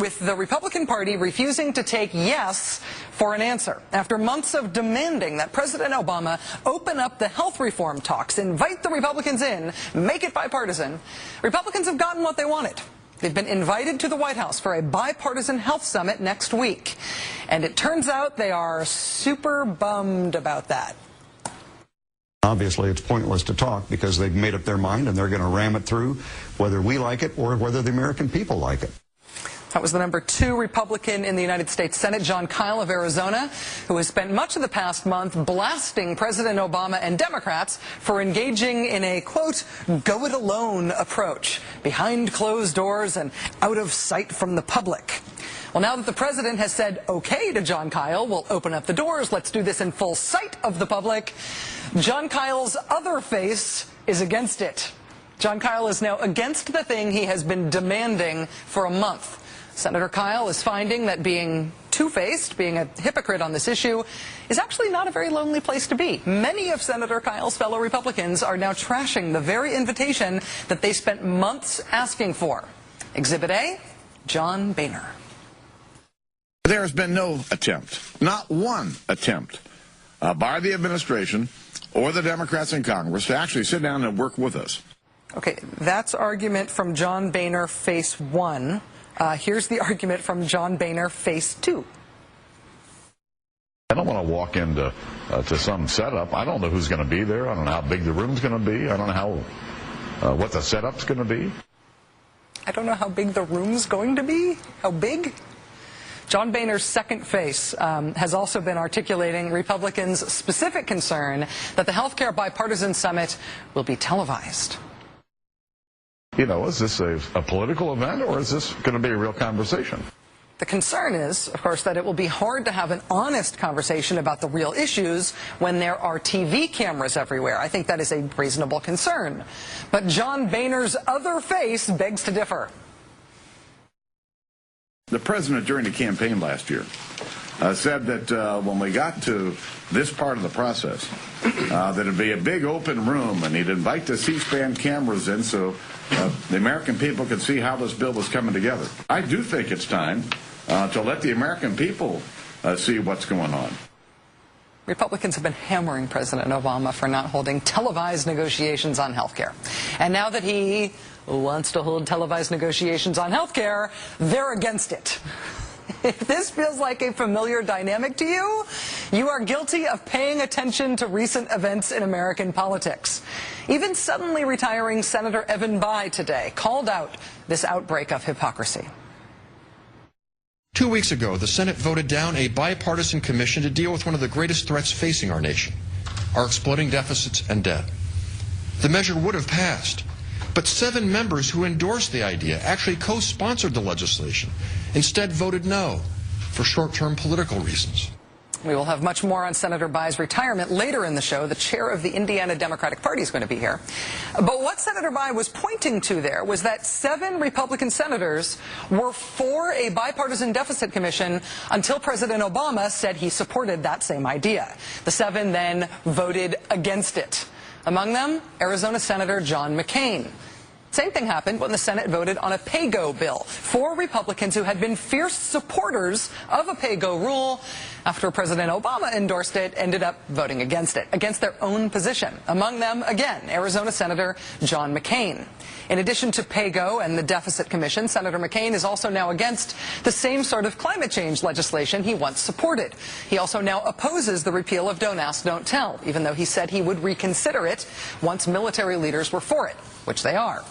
with the Republican Party refusing to take yes for an answer. After months of demanding that President Obama open up the health reform talks, invite the Republicans in, make it bipartisan, Republicans have gotten what they wanted. They've been invited to the White House for a bipartisan health summit next week. And it turns out they are super bummed about that. Obviously, it's pointless to talk because they've made up their mind and they're going to ram it through, whether we like it or whether the American people like it. That was the #2 Republican in the United States Senate, Jon Kyl of Arizona, who has spent much of the past month blasting President Obama and Democrats for engaging in a, quote, go-it-alone approach, behind closed doors and out of sight from the public. Well, now that the president has said okay to Jon Kyl, we'll open up the doors, let's do this in full sight of the public, Jon Kyl's other face is against it. Jon Kyl is now against the thing he has been demanding for a month. Senator Kyl is finding that being two-faced, being a hypocrite on this issue, is actually not a very lonely place to be. Many of Senator Kyl's fellow Republicans are now trashing the very invitation that they spent months asking for. Exhibit A, John Boehner. There has been no attempt, not one attempt, by the administration or the Democrats in Congress to actually sit down and work with us. Okay, that's argument from John Boehner, face 1. Here's the argument from John Boehner, face 2. I don't want to walk into to some setup. I don't know who's going to be there. I don't know how big the room's going to be. I don't know what the setup's going to be. I don't know how big the room's going to be. How big? John Boehner's second face has also been articulating Republicans' specific concern that the healthcare bipartisan summit will be televised. You know, is this a political event or is this going to be a real conversation? The concern is, of course, that it will be hard to have an honest conversation about the real issues when there are TV cameras everywhere. I think that is a reasonable concern. But John Boehner's other face begs to differ. The president, during the campaign last year, said that when we got to this part of the process, that it'd be a big open room and he'd invite the C-SPAN cameras in so the American people could see how this bill was coming together. I do think it's time to let the American people see what's going on. Republicans have been hammering President Obama for not holding televised negotiations on health care. And now that he wants to hold televised negotiations on health care, they're against it. If this feels like a familiar dynamic to you, you are guilty of paying attention to recent events in American politics. Even suddenly retiring Senator Evan Bayh today called out this outbreak of hypocrisy. 2 weeks ago, the Senate voted down a bipartisan commission to deal with one of the greatest threats facing our nation, our exploding deficits and debt. The measure would have passed, but 7 members who endorsed the idea, actually co-sponsored the legislation, instead voted no for short-term political reasons. We will have much more on Senator Bayh's retirement later in the show. The chair of the Indiana Democratic Party is going to be here. But what Senator Bayh was pointing to there was that 7 Republican senators were for a bipartisan deficit commission until President Obama said he supported that same idea. The 7 then voted against it. Among them, Arizona Senator John McCain. Same thing happened when the Senate voted on a pay-go bill. 4 Republicans who had been fierce supporters of a pay-go rule after President Obama endorsed it ended up voting against it, against their own position. Among them, again, Arizona Senator John McCain. In addition to pay-go and the Deficit Commission, Senator McCain is also now against the same sort of climate change legislation he once supported. He also now opposes the repeal of Don't Ask, Don't Tell, even though he said he would reconsider it once military leaders were for it, which they are.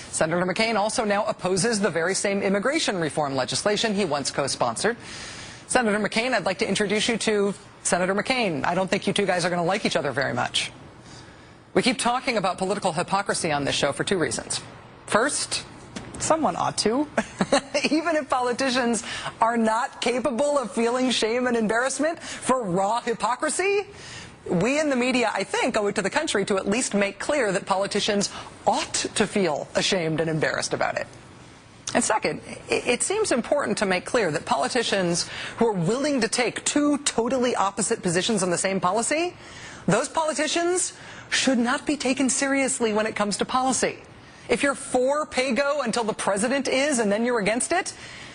Senator McCain also now opposes the very same immigration reform legislation he once co-sponsored. Senator McCain, I'd like to introduce you to Senator McCain. I don't think you two guys are going to like each other very much. We keep talking about political hypocrisy on this show for 2 reasons. First, someone ought to. Even if politicians are not capable of feeling shame and embarrassment for raw hypocrisy, we in the media, I think, owe it to the country to at least make clear that politicians ought to feel ashamed and embarrassed about it. And second, it seems important to make clear that politicians who are willing to take 2 totally opposite positions on the same policy, those politicians should not be taken seriously when it comes to policy. If you're for pay-go until the president is and then you're against it,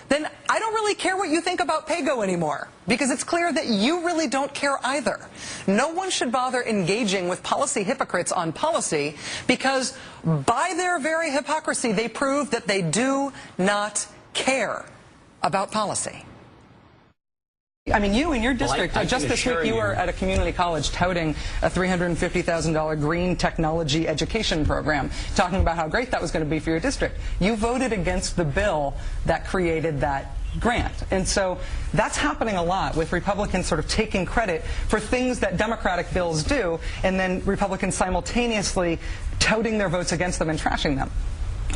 then I don't really care what you think about PAYGO anymore, because it's clear that you really don't care either. No one should bother engaging with policy hypocrites on policy, because by their very hypocrisy, they prove that they do not care about policy. I mean, you in your district, just this week you were at a community college touting a $350,000 green technology education program, talking about how great that was going to be for your district. You voted against the bill that created that grant. And so that's happening a lot, with Republicans sort of taking credit for things that Democratic bills do, and then Republicans simultaneously touting their votes against them and trashing them.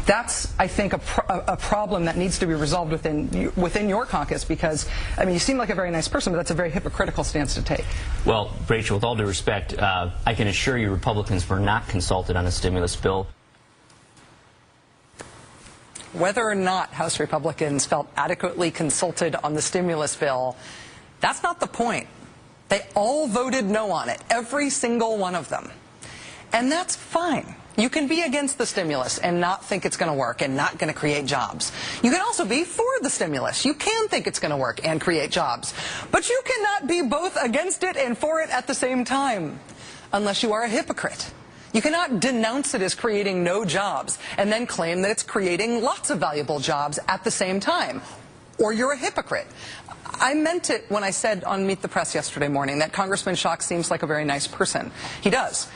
That's, I think, a problem that needs to be resolved within your caucus, because, I mean, you seem like a very nice person, but that's a very hypocritical stance to take. Well, Rachel, with all due respect, I can assure you Republicans were not consulted on a stimulus bill. Whether or not House Republicans felt adequately consulted on the stimulus bill, that's not the point. They all voted no on it, every single one of them. And that's fine. You can be against the stimulus and not think it's going to work and not going to create jobs. You can also be for the stimulus. You can think it's going to work and create jobs. But you cannot be both against it and for it at the same time, unless you are a hypocrite. You cannot denounce it as creating no jobs and then claim that it's creating lots of valuable jobs at the same time. Or you're a hypocrite. I meant it when I said on Meet the Press yesterday morning that Congressman Schock seems like a very nice person. He does.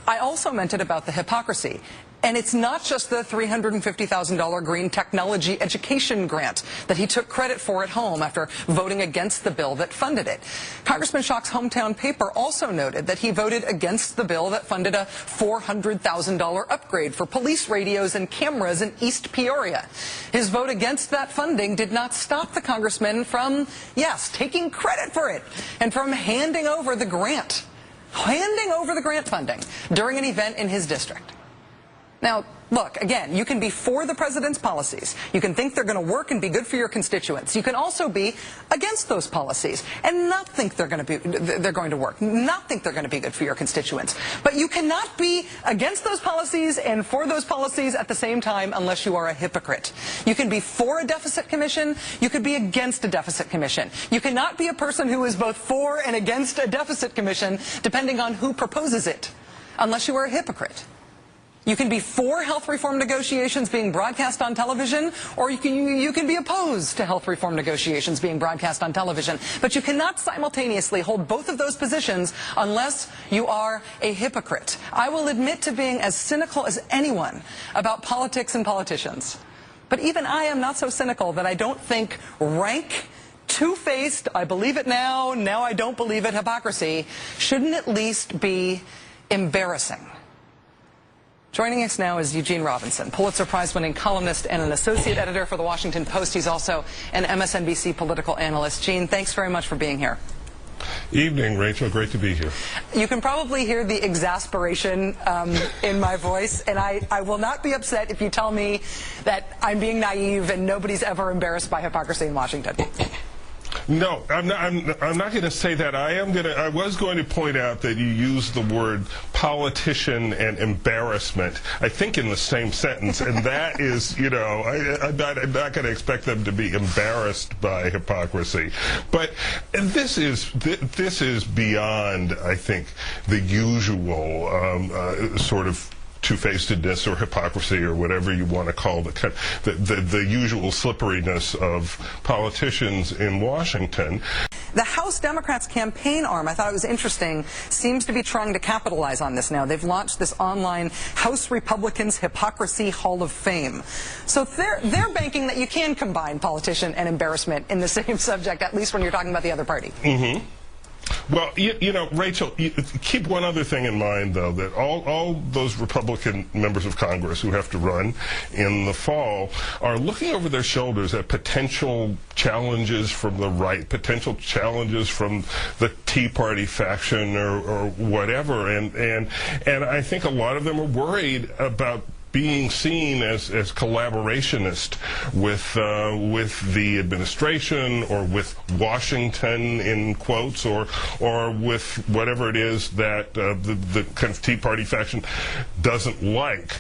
I also meant it about the hypocrisy. And it's not just the $350,000 green technology education grant that he took credit for at home after voting against the bill that funded it. Congressman Schock's hometown paper also noted that he voted against the bill that funded a $400,000 upgrade for police radios and cameras in East Peoria. His vote against that funding did not stop the congressman from, yes, taking credit for it and from handing over the grant funding during an event in his district. Now, look, again, you can be for the president's policies. You can think they're going to work and be good for your constituents. You can also be against those policies and not think they're going to work, not think they're going to be good for your constituents. But you cannot be against those policies and for those policies at the same time unless you are a hypocrite. You can be for a deficit commission. You could be against a deficit commission. You cannot be a person who is both for and against a deficit commission, depending on who proposes it, unless you are a hypocrite. You can be for health reform negotiations being broadcast on television, or you can be opposed to health reform negotiations being broadcast on television. But you cannot simultaneously hold both of those positions unless you are a hypocrite. I will admit to being as cynical as anyone about politics and politicians. But even I am not so cynical that I don't think rank, two-faced, I believe it now I don't believe it, hypocrisy shouldn't at least be embarrassing. Joining us now is Eugene Robinson, Pulitzer Prize-winning columnist and an associate editor for The Washington Post. He's also an MSNBC political analyst. Gene, thanks very much for being here. Evening, Rachel. Great to be here. You can probably hear the exasperation in my voice, and I will not be upset if you tell me that I'm being naive and nobody's ever embarrassed by hypocrisy in Washington. No, I'm not going to say that. I was going to point out that you used the word politician and embarrassment, I think, in the same sentence, and that is, you know, I'm not going to expect them to be embarrassed by hypocrisy. But this is beyond, I think, the usual sort of two-facedness or hypocrisy or whatever you want to call the usual slipperiness of politicians in Washington. The House Democrats campaign arm, I thought it was interesting, seems to be trying to capitalize on this now. They've launched this online House Republicans Hypocrisy Hall of Fame. So they're banking that you can combine politician and embarrassment in the same subject, at least when you're talking about the other party. Mm-hmm. Well, you know, Rachel, keep one other thing in mind, though, that all those Republican members of Congress who have to run in the fall are looking over their shoulders at potential challenges from the right, potential challenges from the Tea Party faction or whatever. And I think a lot of them are worried about being seen as collaborationist with the administration or with Washington, in quotes, or with whatever it is that the kind of Tea Party faction doesn't like.